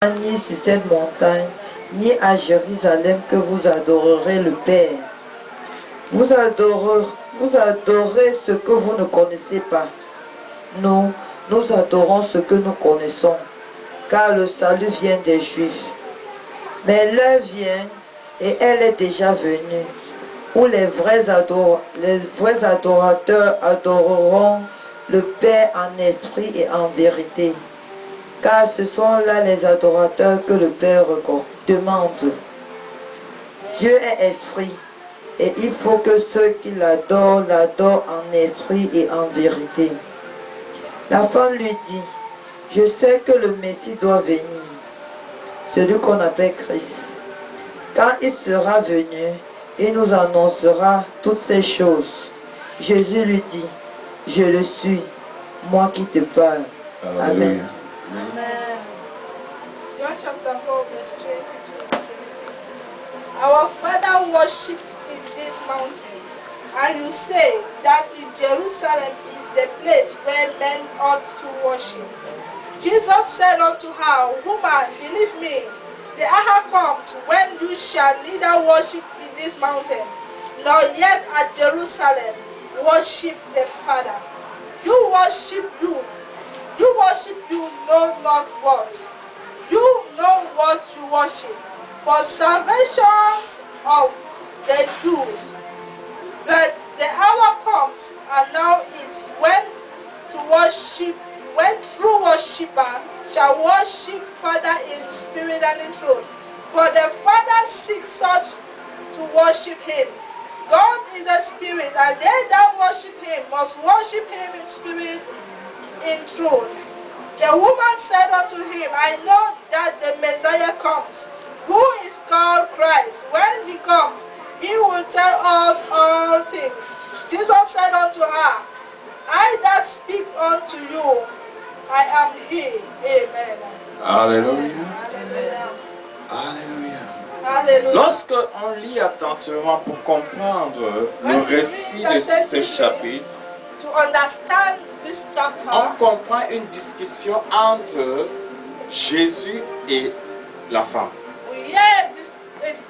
Ni sur cette montagne, ni à Jérusalem que vous adorerez le Père. Vous adorez ce que vous ne connaissez pas. Nous adorons ce que nous connaissons, car le salut vient des Juifs. Mais l'heure vient, et elle est déjà venue, où les vrais adorateurs adoreront le Père en esprit et en vérité. Car ce sont là les adorateurs que le Père demande. Dieu est esprit, et il faut que ceux qui l'adorent en esprit et en vérité. La femme lui dit, je sais que le Messie doit venir, celui qu'on appelle Christ. Quand il sera venu, il nous annoncera toutes ces choses. Jésus lui dit, je le suis, moi qui te parle. Amen. Amen. John chapter 4, verse 22 to 26. Our father worshipped in this mountain, and you say that in Jerusalem is the place where men ought to worship. Jesus said unto her, Woman, believe me, the hour comes when you shall neither worship in this mountain, nor yet at Jerusalem worship the Father. You worship you know not what. You know what you worship, for salvation of the Jews. But the hour comes, and now is when true worshipper shall worship Father in spirit and in truth. For the Father seeks such to worship him. God is a spirit, and they that worship him must worship him in spirit, in truth. The woman said unto him, I know that the Messiah comes, who is called Christ. When he comes, he will tell us all things. Jesus said unto her, I that speak unto you, I am he. Amen. Alléluia. Hallelujah. Alléluia. Hallelujah. Lorsque on lit attentivement pour comprendre le récit de ce chapitre, To understand this chapter, on comprend une discussion entre Jésus et la femme. we hear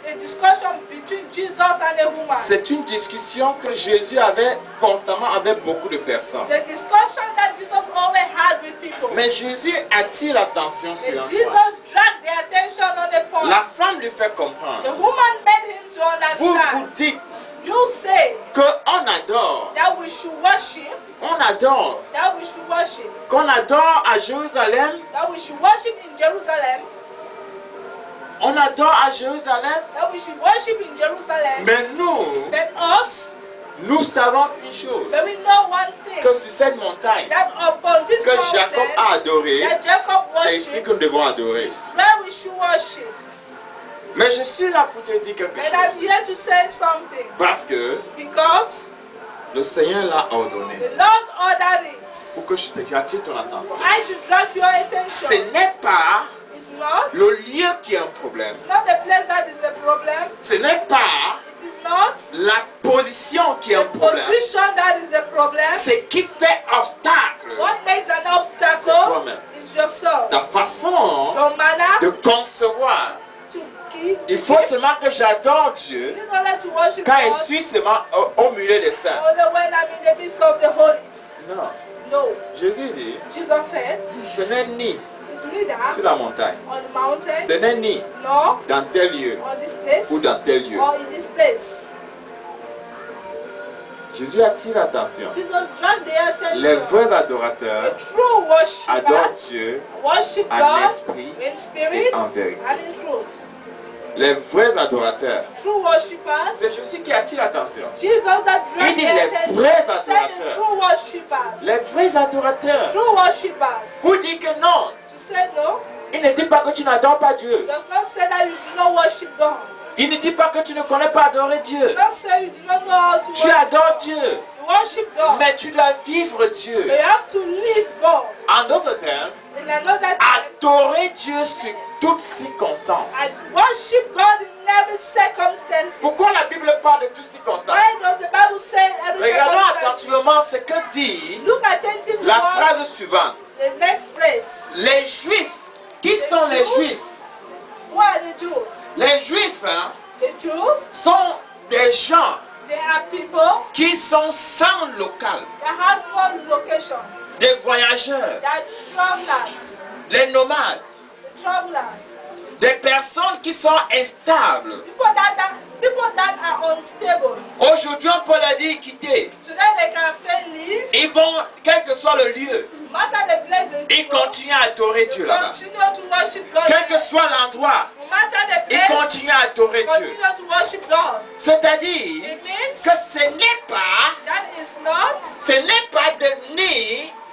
a discussion between Jesus and a woman. C'est une discussion que Jésus avait constamment avec beaucoup de personnes. It's a discussion that Jesus always had with people. Mais Jésus attire l'attention sur un point. Jesus dragged their attention on the point. La femme lui fait The comprendre. woman made him to Vous understand. dites You say qu'on adore, that we should worship, on adore, that we should worship, qu'on adore à Jérusalem, that we should worship in Jerusalem, on adore à Jérusalem, that we should worship in Jerusalem. mais nous, Then us, nous savons une chose, but we know one thing, que sur cette montagne that upon this que Jacob mountain, a adoré, that Jacob c'est ici worshipped, que nous devons adorer. is where we should worship. Mais je suis là pour te dire quelque And I'm chose. here to say something, Parce que because le Seigneur l'a ordonné. the Lord ordered it. Pour que j'attire ton attention. I should drag your attention. Ce n'est pas It's not. le lieu qui est un problème. It's not the place that is a problem. Ce n'est pas It is not la position qui est un the problème. position that is a problem. Ce qui fait obstacle, What makes an c'est obstacle toi-même. is yourself. Ta façon Your manner de concevoir. to give. Il faut seulement que j'adore Dieu In order to worship quand je God, suis seulement au milieu des saints. or when I'm in the midst of the holies. Non. No. Jésus dit, Jesus said, ce n'est ni it's neither sur la montagne, on the mountain, ce n'est ni nor dans tel lieu on this place, ou dans tel lieu. or in this place. Jésus attire l'attention. Jesus dragged the attention. Les vrais adorateurs The true adorent worshippers Dieu worship en God esprit in spirit et en vérité. and in truth. Les vrais adorateurs, True worshippers, c'est Jésus qui attire l'attention. Jesus that Il dragged dit the les attention. vrais Said the adorateurs. true worshippers. Les vrais adorateurs. True worshippers. Vous dites que non. To say no Il ne dit pas que tu n'adores pas Dieu. does not say that you do not worship God. Il ne dit pas que tu ne connais pas adorer Dieu. Does not say you do not know how to Tu worship adores God. Dieu. You worship God. Mais tu dois vivre Dieu. But you have to live God. En d'autres termes, In another time, adorer Dieu sur toutes circonstances. and worship God in every circumstance. Pourquoi la Bible parle de toutes circonstances? Why does the Bible say every Regardons circumstance? attentivement ce que dit Look attentively la what phrase suivante. the next phrase. Les Juifs. Qui sont les Juifs? Les Juifs The Jews, sont des gens they are people qui sont sans local, that has no location. des voyageurs, They are travelers. les nomades, The travelers. des personnes qui sont instables. People that are unstable. Aujourd'hui, on peut leur dire quitter. Today they can say leave. Ils vont, quel que soit le lieu, No matter the place they ils go, continuent à adorer they Dieu là-bas. continue to worship God. Quel que soit l'endroit, No matter the ils place, continuent à adorer Dieu. continue to worship God. C'est-à-dire It means que ce n'est pas, that is not ce n'est pas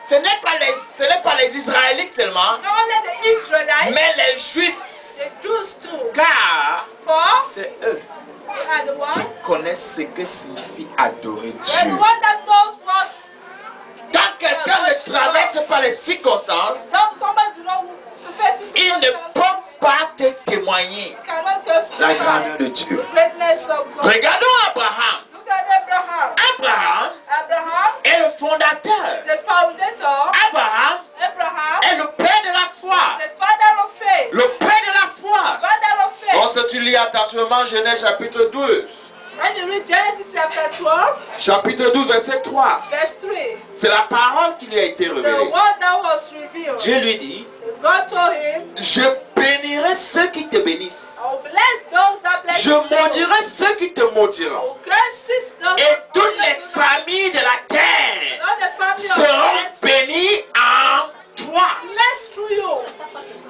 ce n'est pas les Israélites seulement, not only the Israelites, mais les Juifs, the Jews too. car For c'est eux they are the qui one, connaissent ce que signifie adorer they are the Dieu. one that knows what. Quand quelqu'un ne traverse pas les circonstances, Somebody do not face il ne peut pas te témoigner cannot just la grandeur de Dieu. the greatness of God. Regardons Abraham. Look at Abraham. Abraham Abraham est le fondateur. is the founder. Abraham Abraham est le père de la foi. is the father of faith. Le père de la foi. Father of faith. Lorsque tu lis attentivement Genèse chapitre 12, When you read Genesis chapter 12, chapitre 12 verset 3, verse 3, c'est la parole qui lui a été the révélée. word that was revealed, Dieu lui dit, God told him, je bénirai ceux qui te bénissent. I will bless those that bless Je you. maudirai ceux qui te I maudiront. will curse those Et that toutes les curse you. familles de la terre All the family of seront God bénies en toi. blessed through you.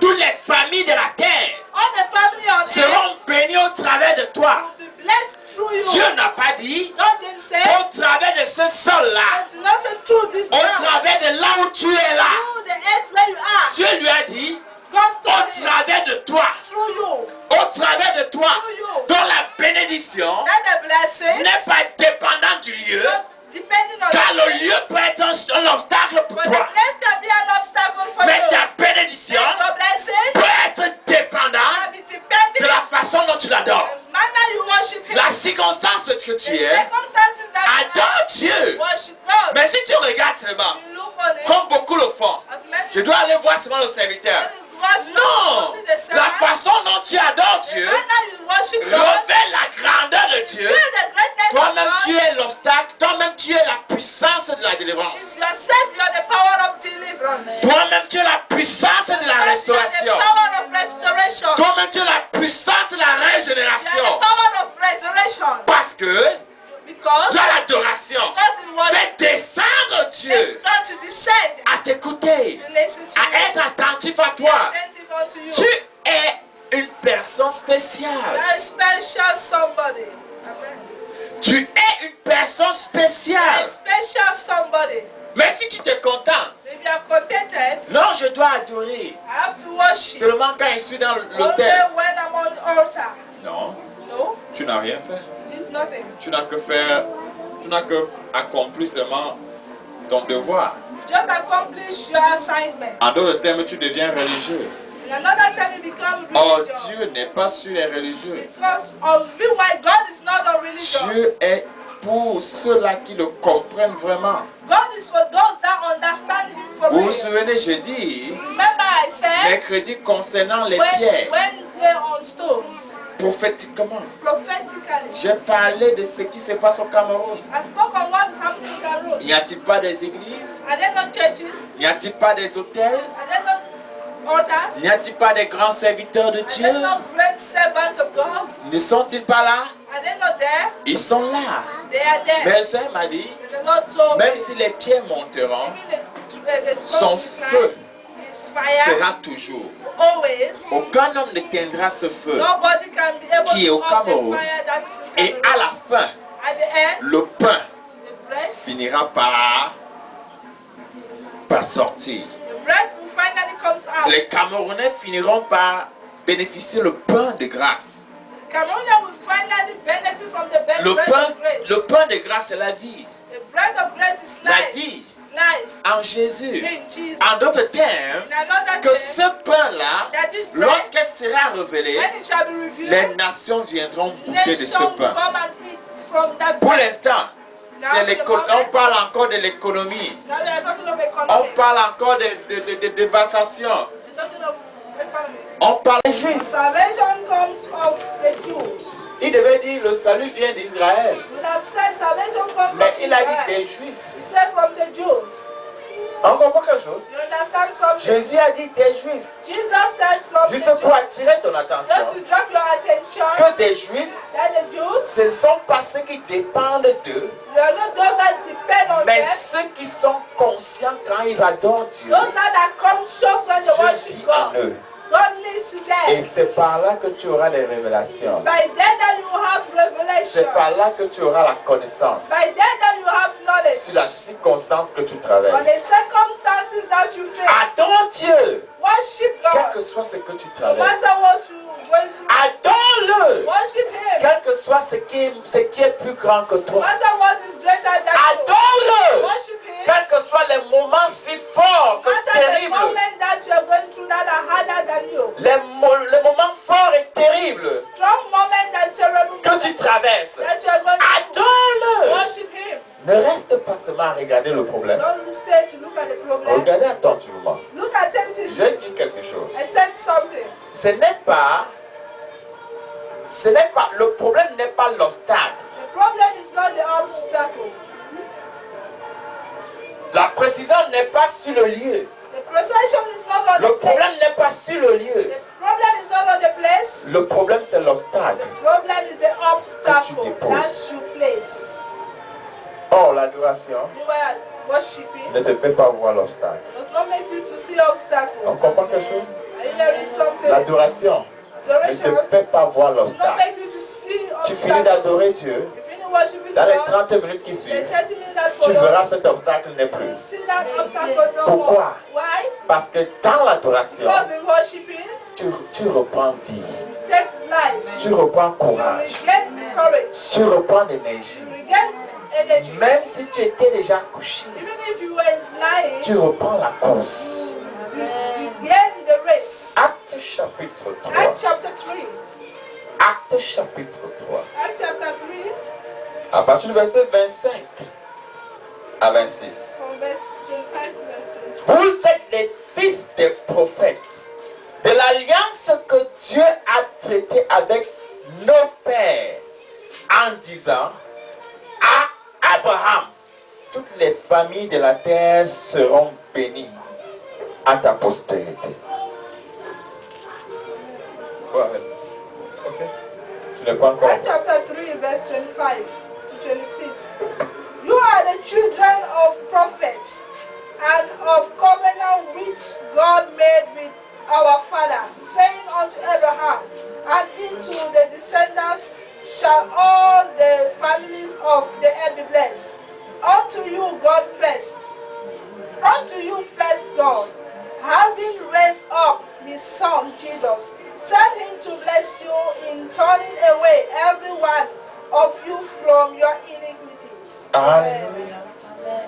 Toutes les familles de la terre All the family on seront earth bénies au travers de toi. will be blessed through you. Dieu n'a pas dit God didn't say, au travers de ce sol-là, do not say through this au ground, travers de là où tu es là. through the earth where you are. Dieu lui a dit God au told him, travers de toi, through you, au travers de toi, through you. dont la bénédiction That the blessing, n'est pas dépendante du lieu, not depending on car the le place, lieu peut être un obstacle pour but the toi. place can be an obstacle for Mais you. ta bénédiction Your blessing peut être dépendante can be depending de la façon dont tu l'adores. on the manner you worship Him. La circonstance que The tu es, circumstances that you adore Dieu. worship God. Mais si tu regardes seulement, You look on it. comme beaucoup le font, As many je dois aller voir seulement le serviteur. Non! La façon dont tu adores Dieu révèle la grandeur de Dieu. Toi-même tu es l'obstacle, toi-même tu es la puissance de la délivrance. Yourself, you are the power of deliverance. Toi-même tu es la puissance de la You are the restauration. power of restoration. Toi-même tu es la puissance de la You are the régénération. power of resurrection. Parce que Because dans l'adoration, in worship, fais descendre it's Dieu God to descend, à t'écouter, to listen to à you, être attentif à be toi. attentive unto you. Tu es une personne You spéciale. are a special somebody. Amen. Tu es une personne You are a spéciale. special somebody. Mais si tu te contentes, If you are contented, non, je dois adorer I have to worship seulement quand je suis dans only l'autel. when I'm on the altar. Non, No, tu n'as rien fait. did nothing. Tu n'as que faire, tu n'as que accompli seulement ton devoir. Just accomplish your assignment. En d'autres termes, tu deviens religieux. In another time you become Oh, religious. Dieu n'est pas sur les religieux. Because of meanwhile, God is not a religion. Dieu est pour ceux-là qui le comprennent vraiment. God is for those that understand Him for Vous vous real. souvenez, j'ai dit Remember I said, mercredi concernant les pierres, Wednesday on stones, prophétiquement. prophetically. J'ai parlé de ce qui se passe au Cameroun. I spoke on what is happening in the road. N'y a-t-il pas des églises? Are there not churches? N'y a-t-il pas des hôtels? Are there not altars? N'y a-t-il pas des grands serviteurs de Are Dieu? there not great servants of God? Ne sont-ils pas là? Are they not there? Ils sont là. They are there. Mais le Seigneur m'a dit, And the Lord told me, même si les pierres monteront, even the son stones feu is fire sera toujours. always. Aucun homme ne tiendra ce feu. Nobody can be able Qui est to au off the Cameroun. fire that is in Et Cameroon. à la fin, At the end, le pain the bread finira par sortir. the bread will finally comes out. Les Camerounais finiront par bénéficier le pain de grâce. Cameroonian will finally benefit from the bread Le pain, of grace. le pain de grâce, c'est la vie. The bread of grace is La life. vie Life en Jésus. in Jesus. En d'autres termes, In another que term, ce pain-là, that this bread, lorsqu'il sera révélé, when it shall be revealed, les nations viendront goûter de ce nations will pain. come and eat from that Pour bread. l'instant, Now, c'est for the moment, on parle encore de l'économie. now we are talking of On economy. parle encore de dévastation. We're talking of economy. On parle des Juifs. Salvation comes of the Jews. Il devait dire le salut vient d'Israël. Would have said salvation comes Mais from il a dit Israel. des Juifs. He said from the Jews. On comprend quelque chose? You understand something? Jésus a dit des Juifs. Jesus says from the Juste pour Jews. attirer ton attention Just to draw your attention que des Juifs, that the Jews, ce ne sont pas ceux qui dépendent d'eux, they are not those that depend on mais them. ceux qui sont conscients quand ils adorent Dieu. Those that are conscious when they Dieu worship vit en God. eux. God lives in Et them. c'est par là que tu auras les révélations. By then that you have C'est par là revelations. que tu auras la connaissance By then that you have sur la knowledge. circonstance que tu On the traverses. circumstances that you face. Adore Dieu, Worship quel God. que soit ce que tu No traverses. matter what you're going through. Adore-le, Worship Him. quel que soit ce qui est plus grand que No toi. matter what is greater than you. Adore-le, Worship Him. quels que soient les moments si forts No que matter the terribles. moment that you are going through that are harder than you. Les moments forts et terribles Strong moment and terrible que tu traverses. that you are going through. Adore-le. Worship Him. Ne reste pas seulement à regarder le problème. Don't stay to look at the problem. Regardez attentivement. Look attentively. Je dis quelque chose. I said something. Le problème n'est pas l'obstacle. The problem is not the obstacle. La précision n'est pas sur le lieu. The precision is not on Le the problème place. n'est pas sur le lieu. The problem is not on the place. Le problème c'est l'obstacle. The problem is the obstacle Que tu déposes. that you place. Or, l'adoration You are worshiping. ne te fait pas voir l'obstacle. Does not make you to see obstacles. On comprend quelque chose? Are you hearing something? L'adoration ne Adoration te fait pas voir does not l'obstacle. make you to see Tu finis obstacles. d'adorer Dieu. You finish worshiping Dans les God. 30 minutes qui The suivent, 30 minutes that tu verras follows. cet obstacle n'est You plus. see that obstacle no Pourquoi? more. Why? Parce que dans l'adoration, Because in worshiping, tu reprends vie. you take life. Tu reprends You courage. regain courage. Tu reprends l'énergie. You regain energy. Même si tu étais déjà couché, Even if you were lying, tu reprends la course. you regain the race. Acte chapitre 3. Acts chapter 3. Acte chapitre 3. Acts chapter 3, À partir du verset 25 à 26. from verse 25 to verse 26. Vous êtes les fils des prophètes, de l'alliance que Dieu a traitée avec nos pères en disant à Abraham, toutes les familles de la terre seront bénies à ta postérité. Ok. Tu ne pas encore. Acts chapter 3, verse 25 to 26. You are the children of prophets and of covenant which God made with our father, saying unto Abraham, and into the descendants shall all the families of the earth be blessed. Unto you God first. Unto you first God, having raised up his son Jesus, sent him to bless you in turning away every one of you from your iniquities. Alléluia.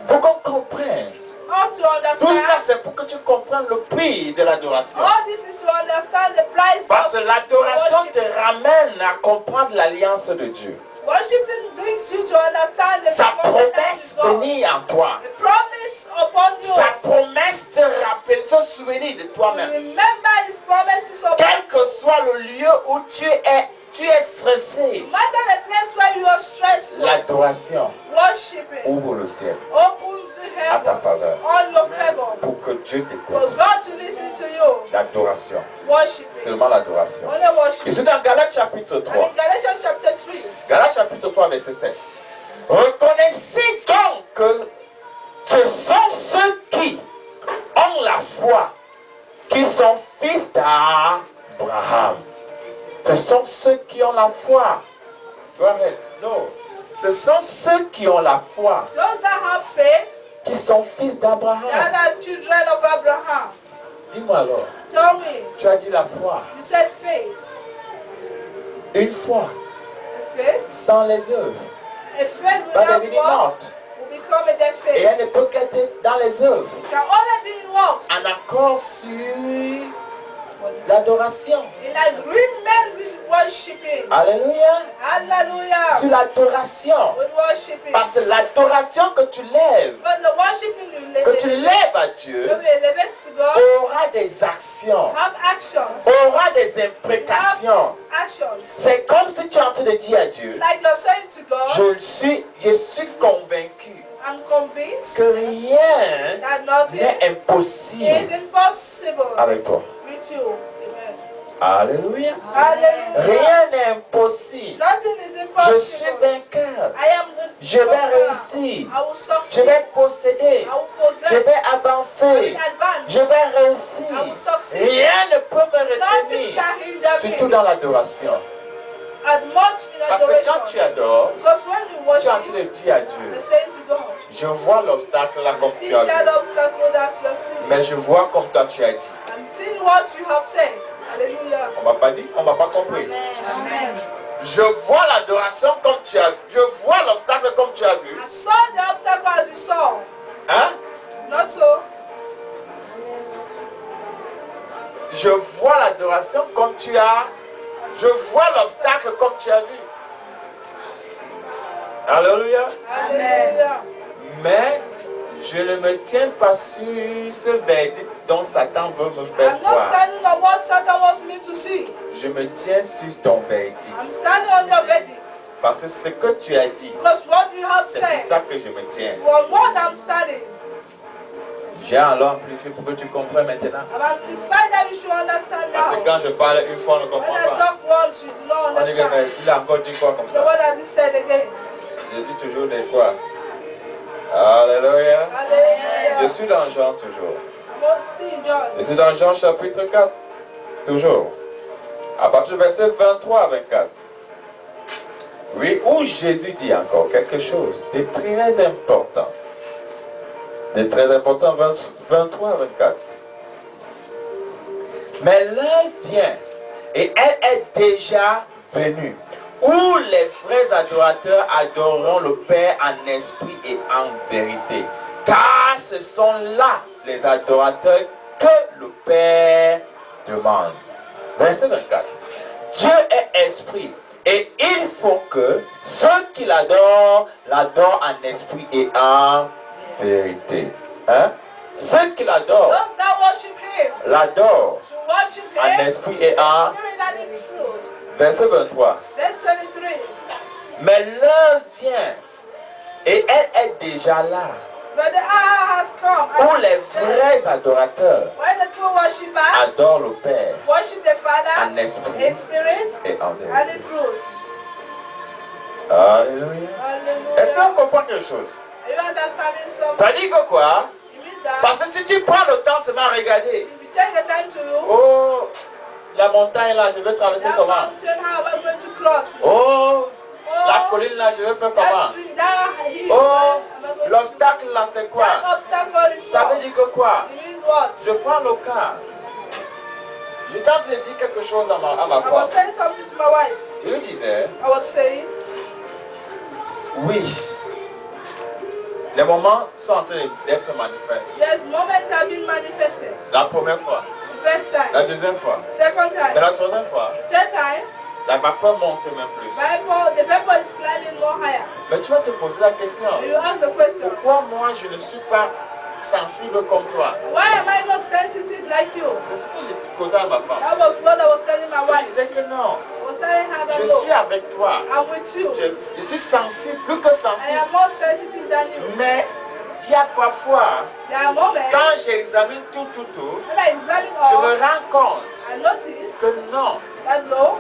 Pour qu'on comprenne. Us to Tout ça understand, c'est pour que tu comprennes le prix de l'adoration. all this is to understand the price Parce of que l'adoration worship. te ramène à comprendre l'alliance de Dieu. Worshiping brings you to understand the Sa covenant promesse with God. bénie en toi. The promise upon you. Sa promesse te rappelle, se souvenir de toi-même. Remember his promises upon Quel you. que soit le lieu où tu es stressé. No matter the place where you are stressful, L'adoration worshiping ouvre le ciel opens the à ta heavens faveur. on your favor. Pour que Dieu For t'écoute. God to listen to you, L'adoration. worshiping. Seulement l'adoration. Only Et worship. c'est dans Galates chapitre And 3. in Galatians chapter 3, Galates chapitre 3, verset 7. Reconnaissez donc que ce sont ceux qui ont la foi, qui sont fils d'Abraham. Ce sont ceux qui ont la foi. Non. Ce sont ceux qui ont la foi, those that have faith, qui sont fils they d'Abraham. are the children of Abraham. Dis-moi alors, Tell me, tu as dit la foi. you said faith. Une foi A faith? sans les œuvres A faith va without devenir work morte. will become a dead Et elle faith. ne peut qu'être dans les œuvres. It can only be in works. En accord sur l'adoration. In agreement with worshiping. Alléluia. Hallelujah. Sur l'adoration. With worshiping. Parce que l'adoration que tu lèves, Because the worshiping que tu lèves à Dieu, when we elevate to God, aura des actions, have actions. aura des imprécations. Actions. C'est comme si tu es en train de dire à Dieu, It's like you're saying to God, je suis convaincu I'm convinced que rien that nothing n'est is impossible impossible avec toi. with you. Amen. Alléluia. Hallelujah. Rien n'est impossible. Nothing is Je suis impossible. vainqueur. I am Je vais conqueror. réussir. I will Je succeed. vais posséder. I will possess. Je vais I avancer. will advance. Je vais I will réussir. succeed. Rien ne peut me Nothing retenir. can hinder Surtout me. dans l'adoration. As much in Parce que quand tu adoration. adores, Because when you tu es en train worship, de dire à you're Dieu, saying to God, je vois l'obstacle là comme see tu as that vu. obstacle that you are seeing. Mais je vois comme toi tu as dit. I'm seeing what you have said. Hallelujah. On m'a pas dit, on m'a pas compris. Amen. Je vois l'adoration comme tu as vu. Je vois l'obstacle comme tu as vu. I saw the obstacle as you saw. Hein? Not so. Je vois l'adoration comme tu as. Je vois l'obstacle comme tu as vu. Alléluia. Hallelujah. Mais je ne me tiens pas sur ce verdict dont Satan veut me faire I'm not croire. standing on what Satan wants me to see. Je me tiens sur ton verdict. I'm standing on your verdict. Parce que ce que tu as dit, Because what you have c'est sur said ça que je me is tiens. on what I'm standing. J'ai alors amplifié pour que tu comprennes maintenant. I'm amplified that you should understand Parce que now. quand je parle une fois, on ne When comprend I pas. talk once, you do not On dit que mais understand. il a encore dit quoi comme So ça? what has he said again? Je dis toujours des quoi? Alléluia. Je Hallelujah. suis dans Jean toujours. I'm still in John. Je suis dans Jean chapitre 4. Toujours. À partir du verset 23 à 24. Oui, où Jésus dit encore quelque chose de très important. De très important, 23 à 24. Mais l'heure vient, et elle est déjà venue, où les vrais adorateurs adoreront le Père en esprit et en vérité. Car ce sont là les adorateurs que le Père demande. Verset 24. Dieu est esprit, et il faut que ceux qui l'adorent en esprit et en vérité. Hein? Ceux qui l'adorent Those that worship him l'adorent should worship en him esprit et en... in spirit and in truth. Verset 23. Verse 23. Mais l'heure vient, et elle est déjà là, But the hour has come. où and les is there. vrais adorateurs When the true worshippers adorent le Père worship the Father en esprit in spirit et en and in vérité. truth. Alléluia. Est-ce Hallelujah. qu'on comprend quelque chose? Are you understanding something? Ça dit que quoi? It means that Parce que si tu prends le temps seulement à regarder, if you take the time to look, oh, la montagne là, je vais traverser that comment? mountain, how am I going to cross it? Oh, la Oh, colline là, je vais faire that comment? tree, that hill, Oh, where am I going to l'obstacle là, c'est quoi? That obstacle is Ça what? veut dire que quoi? It means what? Je prends le cas. Je tente de dire quelque chose à ma I femme. was saying something to my wife. Je lui disais, I was saying, oui, les moments sont en train d'être manifestés. yes, moments have been manifested. La première fois, The first la time, deuxième fois, second mais time, la troisième fois, third time, la vapeur monte même plus. the vapor is climbing more higher. Mais tu vas te poser la question, You ask the question, pourquoi moi je ne suis pas sensible comme toi? why am I not sensitive like you? C'est ce que je causais à ma femme. That was what I was telling my Je wife. disais que non, I was telling her that je no, suis avec toi. I'm with you. Je suis sensible, plus que I sensible. am more sensitive than you. Mais il y a parfois, There are moments quand j'examine tout, when I examine je all, me rends compte I noticed que non, that no,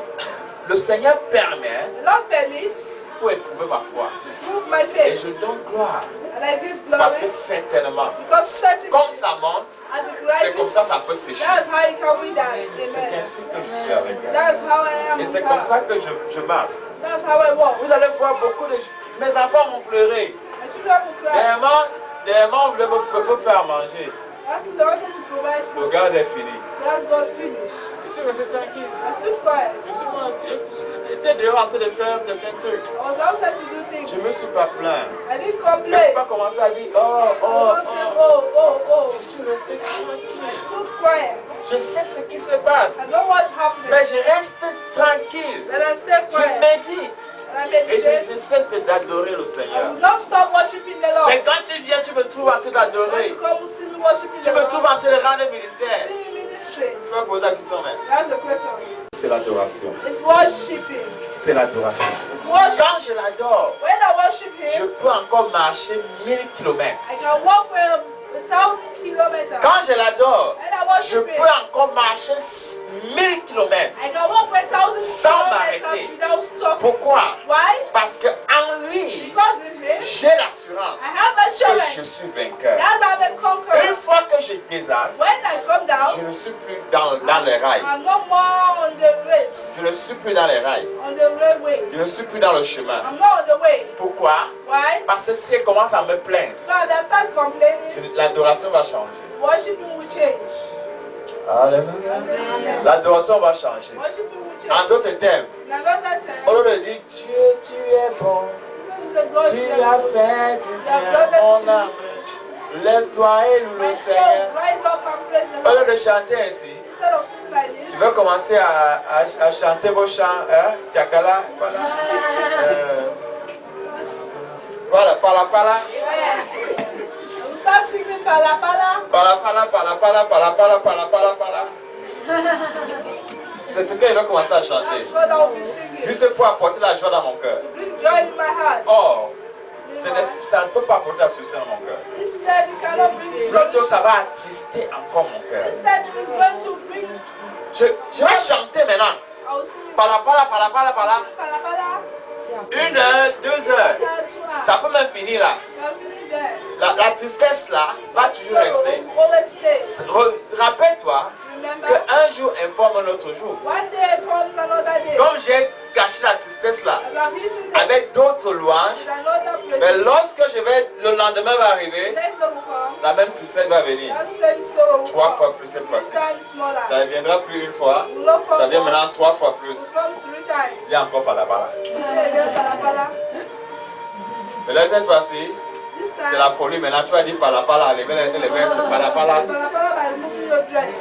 le Seigneur permet the Lord permits pour éprouver ma foi. to prove my Et faith. je donne gloire. And I give Parce que glory certainement, because certainly comme ça monte, as it c'est comme rises, ça peut sécher. that's how you can win that. C'est Amen. ainsi que je suis avec elle. That's how I am Et with c'est comme her. ça que je marche. That's how I walk. Vous allez voir beaucoup de... Mes enfants vont pleurer. My children will cry. Dernièrement, on voulait me faire manger. Ask the Lord to provide Le food. garde est fini. That's God finish. Je suis resté tranquille. I took quiet. J'étais dehors en train de faire certains trucs. I was outside to do things. Je ne me suis pas plaint. I didn't Je n'ai complain. pas commencé à dire, oh, I oh, was saying, oh. oh. Je suis resté I tranquille. stood quiet. Je sais ce qui se passe. I know what's happening. Mais je reste tranquille. Seigneur. Don't stop worshiping the Lord. Mais quand tu viens, tu me trouves en train d'adorer. You come see me worshiping Tu the me Lord. trouves en train de rendre ministère. See me ministry. Tu vas poser la question, mais That's the question. c'est l'adoration. It's worshiping. C'est l'adoration. It's worship. Quand je l'adore, When I worship je Him, peux encore marcher 1000 kilomètres. I can walk for 1,000 kilometers. Quand je l'adore, When I je worship peux Him, encore marcher 1000 kilomètres. I can walk for 1,000 Sans kilometers m'arrêter. without stopping. Pourquoi? Why? Parce qu'en lui, Because in Him, j'ai l'assurance I have que je assurance suis vainqueur. that I'm a Une conqueror. fois que je désastre, When I come je down, ne suis plus dans les rails. I'm no more on the race, Je ne suis plus dans les rails. on the railway. Je ne suis plus dans le chemin. I'm not on the way. Pourquoi? Why? Parce que si elle commence à me plaindre, So I start complaining, l'adoration va changer. worshiping will change. Alléluia. Hallelujah. L'adoration va changer. Worshiping will En change. d'autres termes, In another time, au lieu de dire Dieu, tu es bon, Jesus said, God, tu you as are good. fait du bien, mon âme. Lève-toi et loue My le soul, Seigneur. rise up and praise the Au Lord. lieu de chanter ainsi, Instead of singing like tu this, veux commencer à chanter vos chants, hein? Tiakala, voilà. Voilà, pala. I will start singing pala pala. C'est ce qu'il va commencer à chanter. That's what I will be singing. Juste pour apporter la joie dans mon cœur. Bring joy in my heart. Or, ça ne peut pas apporter la solution dans mon cœur. Instead, you cannot bring Plutôt, solution. ça va attister encore mon cœur. Instead, it is going to bring. Je vais chanter maintenant. I will sing Pala. pala pala. 1 heure, 2 heures. 2 Ça hours. peut même finir là. Can finish there. La tristesse là va toujours rester. Always stay. Rappelle-toi Remember, qu'un jour informe un autre jour. one day comes another day. Comme j'ai caché la tristesse là, As I'm eating the avec d'autres louanges, with another mais place, lorsque le lendemain va arriver, next day will come. la même tristesse va venir. That same sorrow will 3 come. fois plus cette fois-ci. 3 times smaller. Ça ne viendra plus une fois, Will not come ça vient maintenant once. 3 fois plus. Will come 3 times. Viens encore par là-bas. Say again, pala pala. Mais là, cette fois-ci, This c'est time, la folie. Maintenant, tu vas dire par là-bas, les verses, par là-bas. pala pala by removing your dress.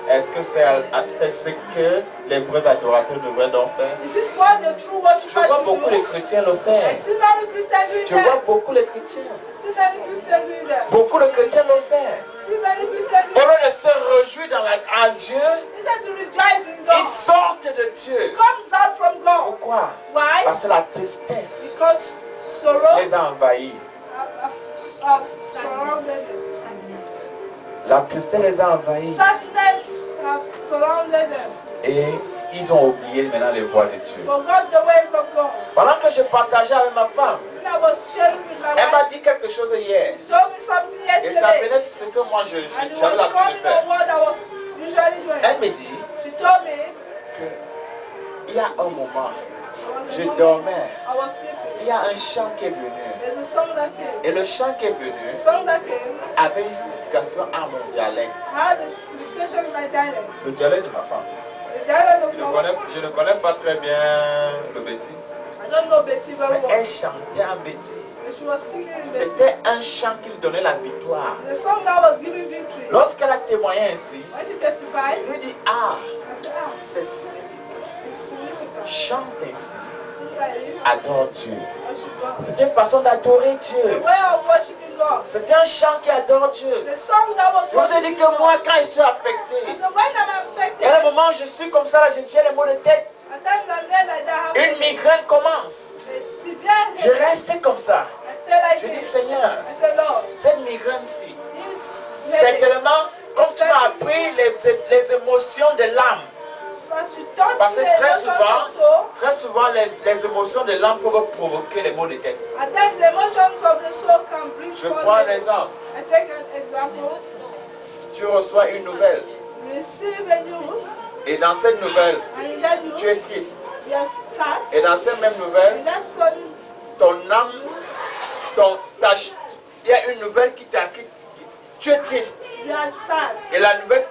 Est-ce que c'est ce que les vrais adorateurs devraient donc faire? Is it what the true Je worshippers vois should beaucoup les do? chrétiens le I faire. see many Christians doing Je vois that. beaucoup les chrétiens. I see many Christians doing that. Beaucoup de chrétiens le faire. I see many Christians Au doing lieu de se réjouir en Dieu, that. Instead to rejoice in ils God, sortent de Dieu. comes out from God. Pourquoi? Why? Parce que la tristesse Because sorrow les a envahis. have surrounded them. La tristesse les a envahis. Sadness have surrounded them. Et ils ont oublié maintenant les voies de Dieu. Forgot the ways of God. Pendant que je partageais avec ma femme, When I was sharing with my elle m'a wife, dit quelque chose hier. she told me something Et ça yesterday. venait sur ce que moi And it j'avais was l'habitude de coming faire. on what I was usually Elle doing. me dit She told me qu'il y a un moment, I was a je moment, dormais. I was sleeping. Il y a un chant qui est venu. There's a song that came. Et le chant qui est venu The song that came avait une signification à mon dialecte. had a signification in my dialect. Le dialecte de ma femme. The dialect of Je ne connais pas très bien le Betty. I don't know Betty very Mais well. elle chantait en Betty. But she was singing in Betty. C'était un chant qui me donnait la victoire. The song that was giving victory. Lorsqu'elle a témoigné ainsi, When she testified, je lui dis, ah, I said, ah, c'est significatif. it's significant. Chante ainsi, Sing like this. adore Dieu. Worship God. C'est une façon d'adorer The Dieu. way of worshiping God. C'est un chant qui adore Dieu. The song that was Je vous ai dit worshiping que moi, God. quand je suis I affecté, said, when I'm il y a un affected, moment où je suis comme ça, là, j'ai les maux de tête. at times and then like that Une happens. migraine commence. A severe Je headache. restais comme ça. I stay like Je dis, this. Seigneur, I said, Lord, cette migraine-ci, this c'est headache, tellement comme tu m'as appris les émotions de l'âme. as you touch Parce que the très emotions of soul, très souvent, les émotions de l'âme peuvent provoquer les maux de tête. at times the emotions of the soul can bring Je forth prends un headache. exemple. I take an example. Tu reçois une nouvelle. You receive a news, Et dans cette nouvelle, and in that tu es news, triste. you are sad. Et dans cette même nouvelle, In that sudden, ton âme, il y a une nouvelle qui t'inquiète. Tu es triste. you are sad. Et la nouvelle